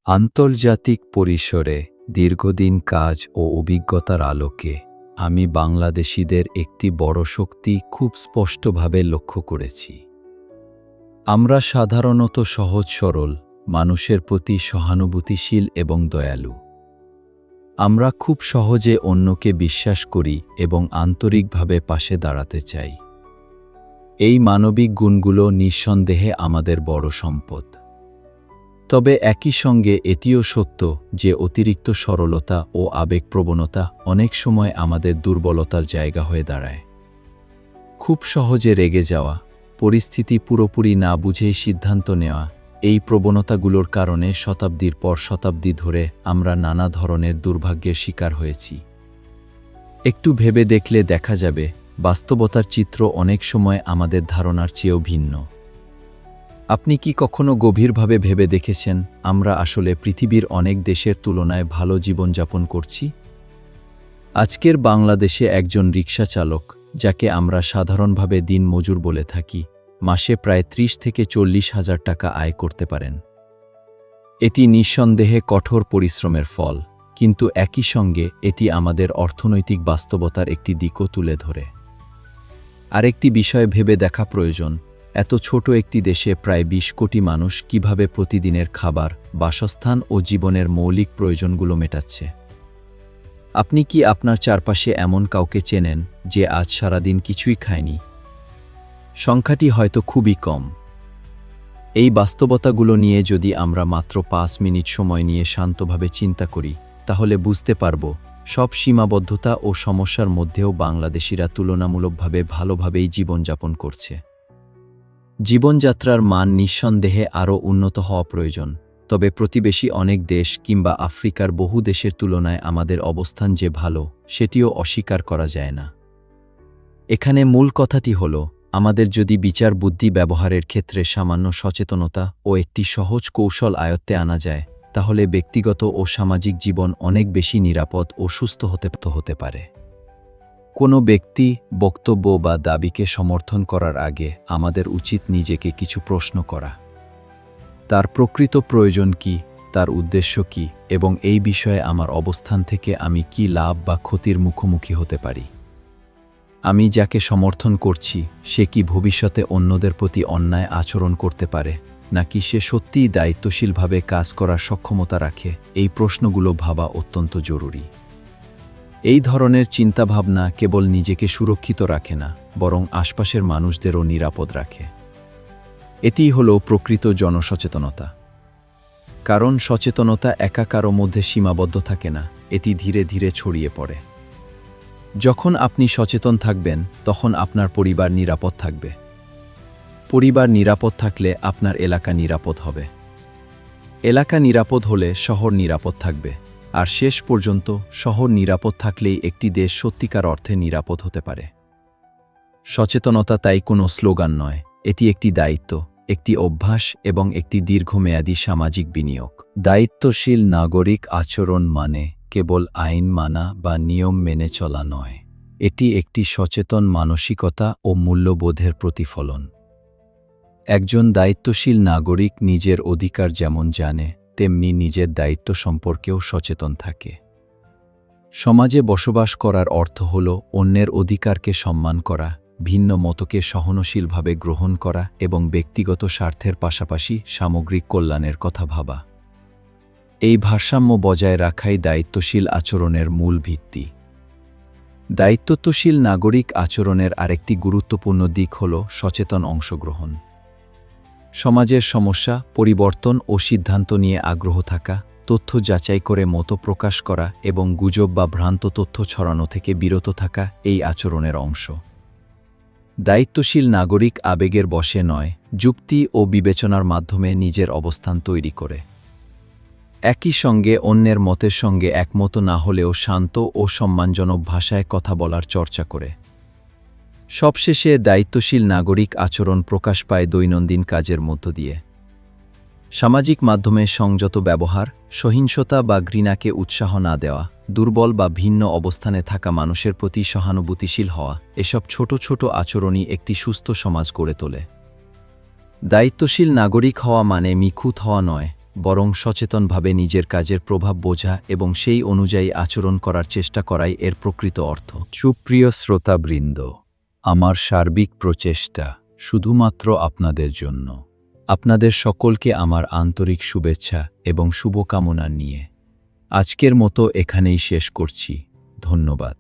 আন্তর্জাতিক পরিসরে দীর্ঘদিন কাজ ও অভিজ্ঞতার আলোকে আমি বাংলাদেশিদের একটি বড় শক্তি খুব স্পষ্টভাবে লক্ষ্য করেছি। আমরা সাধারণত সহজ সরল, মানুষের প্রতি সহানুভূতিশীল এবং দয়ালু। আমরা খুব সহজে অন্যকে বিশ্বাস করি এবং আন্তরিকভাবে পাশে দাঁড়াতে চাই। এই মানবিক গুণগুলো নিঃসন্দেহে আমাদের বড় সম্পদ। তবে একই সঙ্গে এটিও সত্য যে অতিরিক্ত সরলতা ও আবেগপ্রবণতা অনেক সময় আমাদের দুর্বলতার জায়গা হয়ে দাঁড়ায়। খুব সহজে রেগে যাওয়া, পরিস্থিতি পুরোপুরি না বুঝেই সিদ্ধান্ত নেওয়া, এই প্রবণতাগুলোর কারণে শতাব্দীর পর শতাব্দী ধরে আমরা নানা ধরনের দুর্ভাগ্যের শিকার হয়েছি। একটু ভেবে দেখলে দেখা যাবে, বাস্তবতার চিত্র অনেক সময় আমাদের ধারণার চেয়েও ভিন্ন। আপনি কি কখনো গভীরভাবে ভেবে দেখেছেন আমরা আসলে পৃথিবীর অনেক দেশের তুলনায় ভালো জীবনযাপন করছি? আজকের বাংলাদেশে একজন রিকশা চালক, যাকে আমরা সাধারণভাবে দিন মজুর বলে থাকি, মাসে প্রায় ৩০ থেকে ৪০ হাজার টাকা আয় করতে পারেন। এটি নিঃসন্দেহে কঠোর পরিশ্রমের ফল, কিন্তু একই সঙ্গে এটি আমাদের অর্থনৈতিক বাস্তবতার একটি দিকও তুলে ধরে। আরেকটি বিষয় ভেবে দেখা প্রয়োজন, এত ছোট একটি দেশে প্রায় ২০ কোটি মানুষ কিভাবে প্রতিদিনের খাবার, বাসস্থান ও জীবনের মৌলিক প্রয়োজনগুলো মেটাচ্ছে। আপনি কি আপনার চারপাশে এমন কাউকে চেনেন যে আজ সারাদিন কিছুই খায়নি? সংখ্যাটি হয়তো খুবই কম। এই বাস্তবতাগুলো নিয়ে যদি আমরা মাত্র ৫ মিনিট সময় নিয়ে শান্তভাবে চিন্তা করি, তাহলে বুঝতে পারব সব সীমাবদ্ধতা ও সমস্যার মধ্যেও বাংলাদেশিরা তুলনামূলকভাবে ভালোভাবেই জীবনযাপন করছে। জীবনযাত্রার মান নিঃসন্দেহে আরও উন্নত হওয়া প্রয়োজন, তবে প্রতিবেশী অনেক দেশ কিংবা আফ্রিকার বহু দেশের তুলনায় আমাদের অবস্থান যে ভালো, সেটিও অস্বীকার করা যায় না। এখানে মূল কথাটি হল, আমাদের যদি বিচার বুদ্ধি ব্যবহারের ক্ষেত্রে সামান্য সচেতনতা ও একটি সহজ কৌশল আয়ত্তে আনা যায়, তাহলে ব্যক্তিগত ও সামাজিক জীবন অনেক বেশি নিরাপদ ও সুস্থ হতে পারে। কোনো ব্যক্তি, বক্তব্য বা দাবিকে সমর্থন করার আগে আমাদের উচিত নিজেকে কিছু প্রশ্ন করা। তার প্রকৃত প্রয়োজন কি, তার উদ্দেশ্য কি, এবং এই বিষয়ে আমার অবস্থান থেকে আমি কি লাভ বা ক্ষতির মুখোমুখি হতে পারি। আমি যাকে সমর্থন করছি, সে কি ভবিষ্যতে অন্যদের প্রতি অন্যায় আচরণ করতে পারে, নাকি সে সত্যিই দায়িত্বশীলভাবে কাজ করার সক্ষমতা রাখে? এই প্রশ্নগুলো ভাবা অত্যন্ত জরুরি। এই ধরনের চিন্তাভাবনা কেবল নিজেকে সুরক্ষিত রাখে না, বরং আশপাশের মানুষদেরও নিরাপদ রাখে। এটিই হলো প্রকৃত জনসচেতনতা। কারণ সচেতনতা একা কারো মধ্যে সীমাবদ্ধ থাকে না, এটি ধীরে ধীরে ছড়িয়ে পড়ে। যখন আপনি সচেতন থাকবেন, তখন আপনার পরিবার নিরাপদ থাকবে। পরিবার নিরাপদ থাকলে আপনার এলাকা নিরাপদ হবে। এলাকা নিরাপদ হলে শহর নিরাপদ থাকবে। আর শেষ পর্যন্ত শহর নিরাপদ থাকলেই একটি দেশ সত্যিকার অর্থে নিরাপদ হতে পারে। সচেতনতা তাই কোনো স্লোগান নয়, এটি একটি দায়িত্ব, একটি অভ্যাস এবং একটি দীর্ঘমেয়াদী সামাজিক বিনিয়োগ। দায়িত্বশীল নাগরিক আচরণ মানে কেবল আইন মানা বা নিয়ম মেনে চলা নয়, এটি একটি সচেতন মানসিকতা ও মূল্যবোধের প্রতিফলন। একজন দায়িত্বশীল নাগরিক নিজের অধিকার যেমন জানে, তেমনি নিজের দায়িত্ব সম্পর্কেও সচেতন থাকে। সমাজে বসবাস করার অর্থ হল অন্যের অধিকারকে সম্মান করা, ভিন্ন মতকে সহনশীলভাবে গ্রহণ করা এবং ব্যক্তিগত স্বার্থের পাশাপাশি সামগ্রিক কল্যাণের কথা ভাবা। এই ভারসাম্য বজায় রাখাই দায়িত্বশীল আচরণের মূল ভিত্তি। দায়িত্বশীল নাগরিক আচরণের আরেকটি গুরুত্বপূর্ণ দিক হল সচেতন অংশগ্রহণ। সমাজের সমস্যা, পরিবর্তন ও সিদ্ধান্ত নিয়ে আগ্রহ থাকা, তথ্য যাচাই করে মত প্রকাশ করা এবং গুজব বা ভ্রান্ত তথ্য ছড়ানো থেকে বিরত থাকা এই আচরণের অংশ। দায়িত্বশীল নাগরিক আবেগের বশে নয়, যুক্তি ও বিবেচনার মাধ্যমে নিজের অবস্থান তৈরি করে। একই সঙ্গে অন্যের মতের সঙ্গে একমত না হলেও শান্ত ও সম্মানজনক ভাষায় কথা বলার চর্চা করে। সবশেষে দায়িত্বশীল নাগরিক আচরণ প্রকাশ পায় দৈনন্দিন কাজের মধ্য দিয়ে। সামাজিক মাধ্যমে সংযত ব্যবহার, সহিংসতা বা ঘৃণাকে উৎসাহ না দেওয়া, দুর্বল বা ভিন্ন অবস্থানে থাকা মানুষের প্রতি সহানুভূতিশীল হওয়া, এসব ছোট ছোট আচরণই একটি সুস্থ সমাজ গড়ে তোলে। দায়িত্বশীল নাগরিক হওয়া মানে নিখুঁত হওয়া নয়, বরং সচেতনভাবে নিজের কাজের প্রভাব বোঝা এবং সেই অনুযায়ী আচরণ করার চেষ্টা করাই এর প্রকৃত অর্থ। সুপ্রিয় শ্রোতাবৃন্দ, আমার সার্বিক প্রচেষ্টা শুধুমাত্র আপনাদের জন্য। আপনাদের সকলকে আমার আন্তরিক শুভেচ্ছা এবং শুভকামনা নিয়ে আজকের মতো এখানেই শেষ করছি। ধন্যবাদ।